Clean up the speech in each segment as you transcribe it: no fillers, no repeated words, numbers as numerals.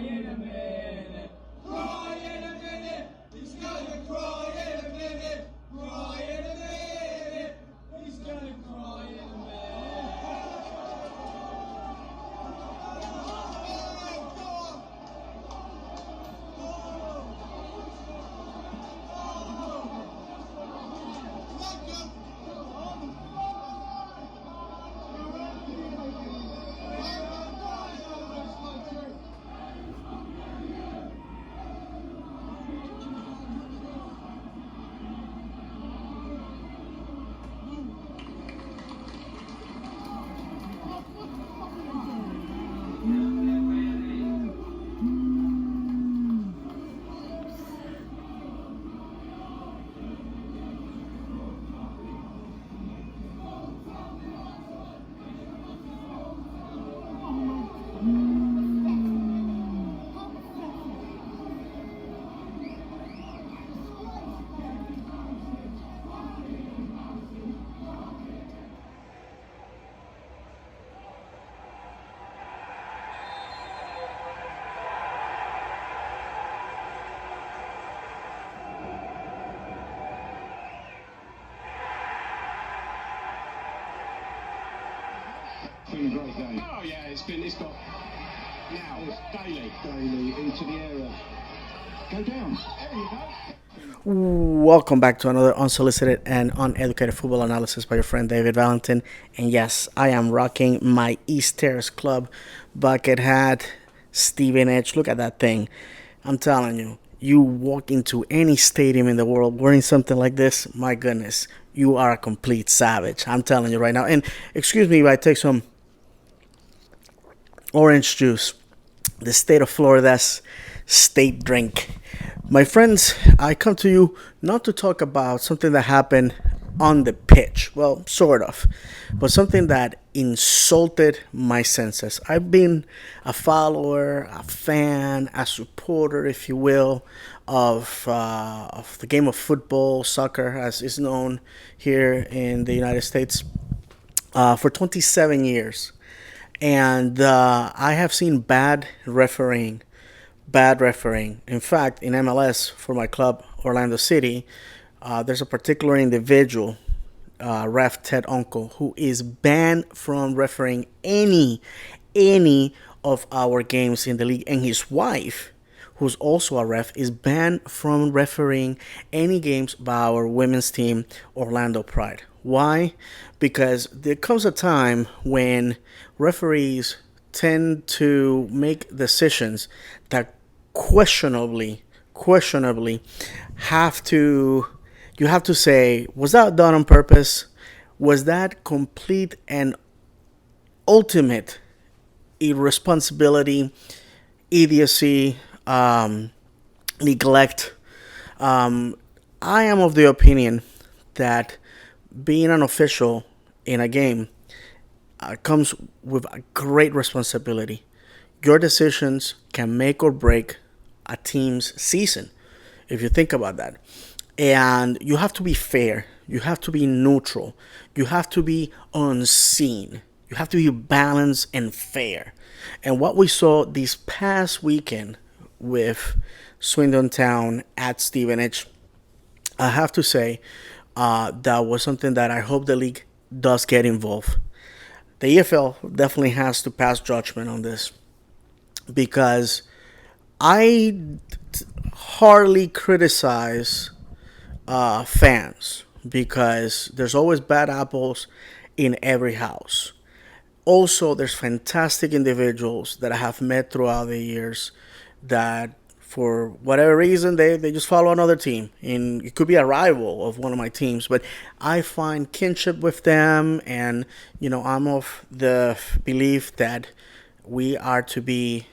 in a minute. Cry in a minute. He's gonna cry in a minute. Cry in a minute. He's gonna cry in a minute. Been a great game. Oh yeah, it's got now daily Into the area. Go down. There you go. Welcome back to another unsolicited and uneducated football analysis by your friend David Valentin. And yes, I am rocking my East Terrace Club bucket hat, Stevenage. Look at that thing. I'm telling you, you walk into any stadium in the world wearing something like this, my goodness, you are a complete savage. I'm telling you right now. And excuse me if I take some orange juice, the state of Florida's state drink. My friends, I come to you not to talk about something that happened on the pitch, well, sort of, but something that insulted my senses. I've been a follower, a fan, a supporter, if you will, of the game of football, soccer, as is known here in the United States, for 27 years. And I have seen bad refereeing. In fact, in MLS for my club, Orlando City, there's a particular individual, Ref Ted Uncle, who is banned from refereeing any of our games in the league. And his wife, who's also a ref, is banned from refereeing any games by our women's team, Orlando Pride. Why? Because there comes a time when referees tend to make decisions that questionably you have to say, was that done on purpose? Was that complete and ultimate irresponsibility, idiocy, neglect? I am of the opinion that being an official in a game comes with a great responsibility. Your decisions can make or break a team's season, if you think about that. And you have to be fair. You have to be neutral. You have to be unseen. You have to be balanced and fair. And what we saw this past weekend with Swindon Town at Stevenage, I have to say, that was something that I hope the league does get involved. The EFL definitely has to pass judgment on this, because I hardly criticize fans, because there's always bad apples in every house. Also, there's fantastic individuals that I have met throughout the years that, for whatever reason, they just follow another team. And it could be a rival of one of my teams, but I find kinship with them. And, I'm of the belief that we are to be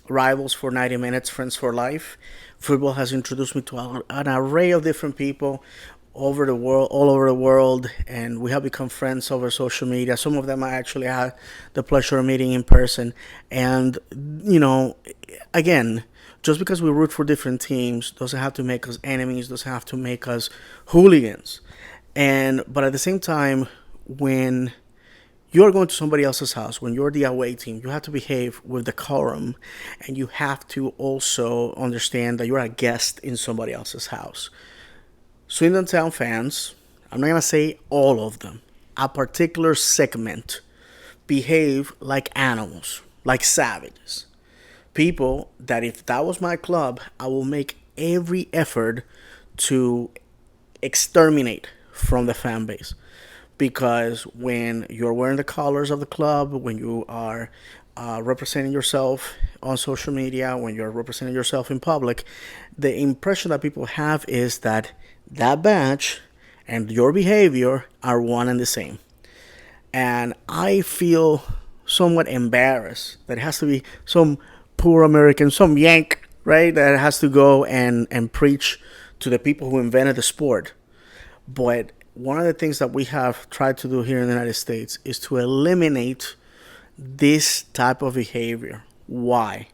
rivals for 90 minutes, friends for life. Football has introduced me to an array of different people all over the world, and we have become friends over social media. Some of them I actually had the pleasure of meeting in person. And, again, just because we root for different teams doesn't have to make us enemies, doesn't have to make us hooligans. But at the same time, when You're going to somebody else's house. When you're the away team, you have to behave with decorum, and you have to also understand that you're a guest in somebody else's house. Swindon Town fans, I'm not going to say all of them, a particular segment behave like animals, like savages. People that if that was my club, I will make every effort to exterminate from the fan base. Because when you're wearing the colors of the club, when you are representing yourself on social media, when you're representing yourself in public, the impression that people have is that that badge and your behavior are one and the same. And I feel somewhat embarrassed that it has to be some poor American, some Yank, right, that has to go and preach to the people who invented the sport. But one of the things that we have tried to do here in the United States is to eliminate this type of behavior. Why?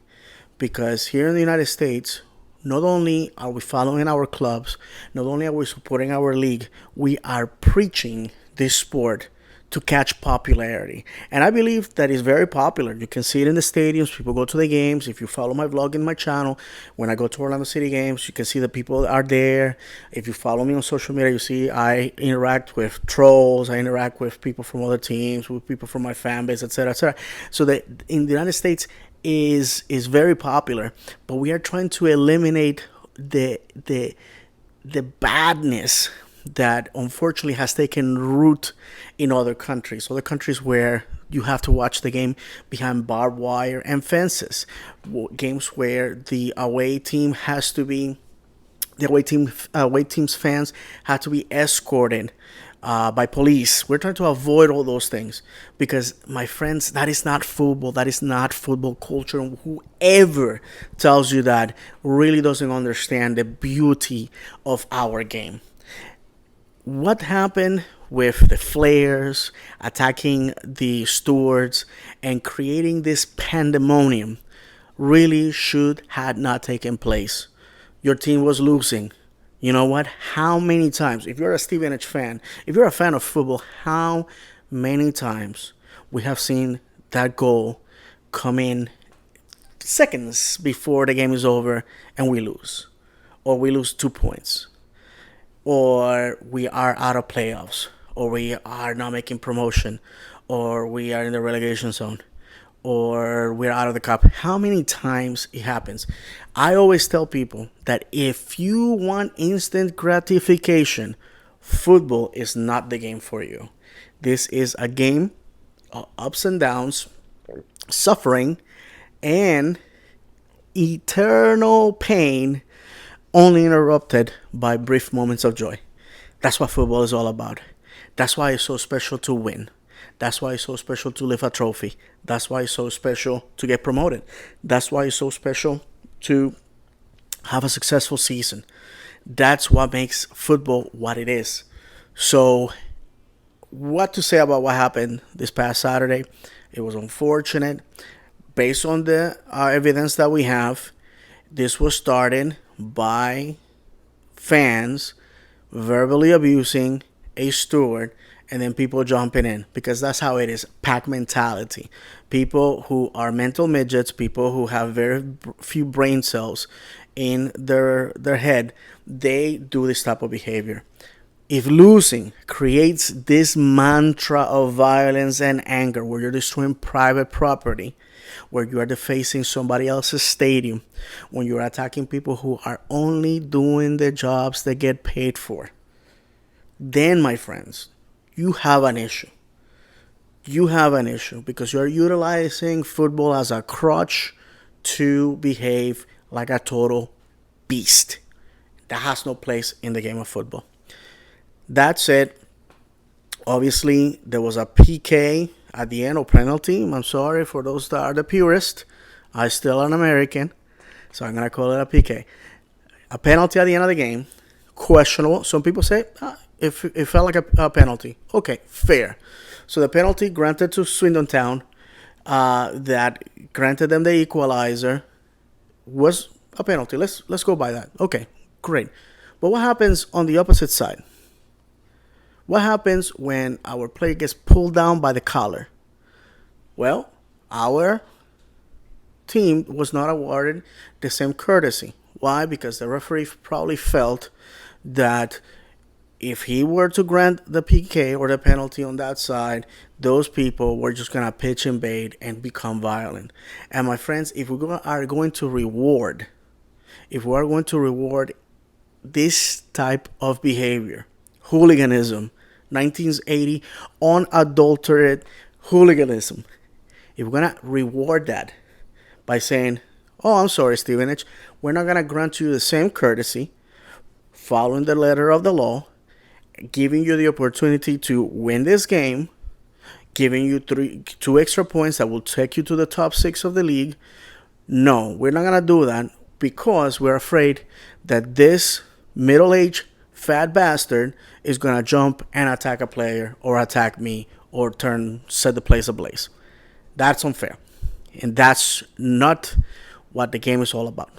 Because here in the United States, not only are we following our clubs, not only are we supporting our league, we are preaching this sport to catch popularity. And I believe that is very popular. You can see it in the stadiums. People go to the games. If you follow my vlog in my channel, when I go to Orlando City games, you can see the people are there. If you follow me on social media, you see I interact with trolls. I interact with people from other teams, with people from my fan base, etc., etc. So that in the United States is very popular, but we are trying to eliminate the badness that unfortunately has taken root in other countries where you have to watch the game behind barbed wire and fences, games where the away team's fans have to be escorted by police. We're trying to avoid all those things because, my friends, that is not football. That is not football culture. And whoever tells you that really doesn't understand the beauty of our game. What happened with the flares attacking the stewards and creating this pandemonium really should had not taken place. Your team was losing. You know what? How many times, if you're a Stevenage fan, if you're a fan of football, how many times we have seen that goal come in seconds before the game is over and we lose, or we lose 2 points, or we are out of playoffs, or we are not making promotion, or we are in the relegation zone, or we're out of the cup. How many times it happens? I always tell people that if you want instant gratification, football is not the game for you. This is a game of ups and downs, suffering, and eternal pain, only interrupted by brief moments of joy. That's what football is all about. That's why it's so special to win. That's why it's so special to lift a trophy. That's why it's so special to get promoted. That's why it's so special to have a successful season. That's what makes football what it is. So, what to say about what happened this past Saturday? It was unfortunate. Based on the evidence that we have, this was started by fans verbally abusing a steward and then people jumping in, because that's how it is. Pack mentality. People who are mental midgets, people who have very few brain cells in their head, they do this type of behavior. If losing creates this mantra of violence and anger, where you're destroying private property, where you are defacing somebody else's stadium, when you're attacking people who are only doing the jobs they get paid for, then, my friends, you have an issue. You have an issue because you're utilizing football as a crutch to behave like a total beast. That has no place in the game of football. That said, obviously, there was a PK at the end, or penalty. I'm sorry for those that are the purists. I'm still an American, so I'm going to call it a PK. A penalty at the end of the game. Questionable. Some people say it felt like a penalty. Okay, fair. So the penalty granted to Swindon Town, that granted them the equalizer, was a penalty. Let's go by that. Okay, great. But what happens on the opposite side? What happens when our player gets pulled down by the collar? Well, our team was not awarded the same courtesy. Why? Because the referee probably felt that if he were to grant the PK or the penalty on that side, those people were just going to pitch and bait and become violent. And my friends, if we are going to reward, this type of behavior, hooliganism, 1980 unadulterated hooliganism, if we're going to reward that by saying, oh, I'm sorry, Stevenage, we're not going to grant you the same courtesy, following the letter of the law, giving you the opportunity to win this game, giving you two extra points that will take you to the top 6 of the league. No, we're not going to do that because we're afraid that this middle-aged fat bastard is going to jump and attack a player or attack me or set the place ablaze. That's unfair. And that's not what the game is all about.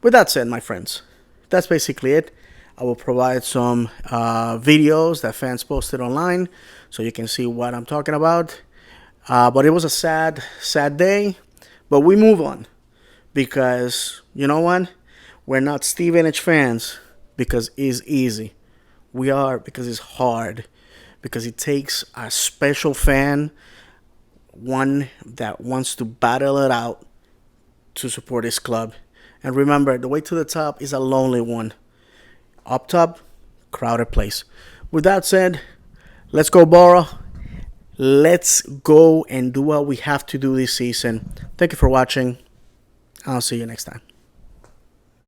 With that said, my friends, that's basically it. I will provide some videos that fans posted online so you can see what I'm talking about. But it was a sad day. But we move on because, you know what? We're not Stevenage fans because it's easy. We are because it's hard. Because it takes a special fan, one that wants to battle it out to support his club. And remember, the way to the top is a lonely one. Up top, crowded place. With that said, let's go, Borough. Let's go and do what we have to do this season. Thank you for watching. I'll see you next time.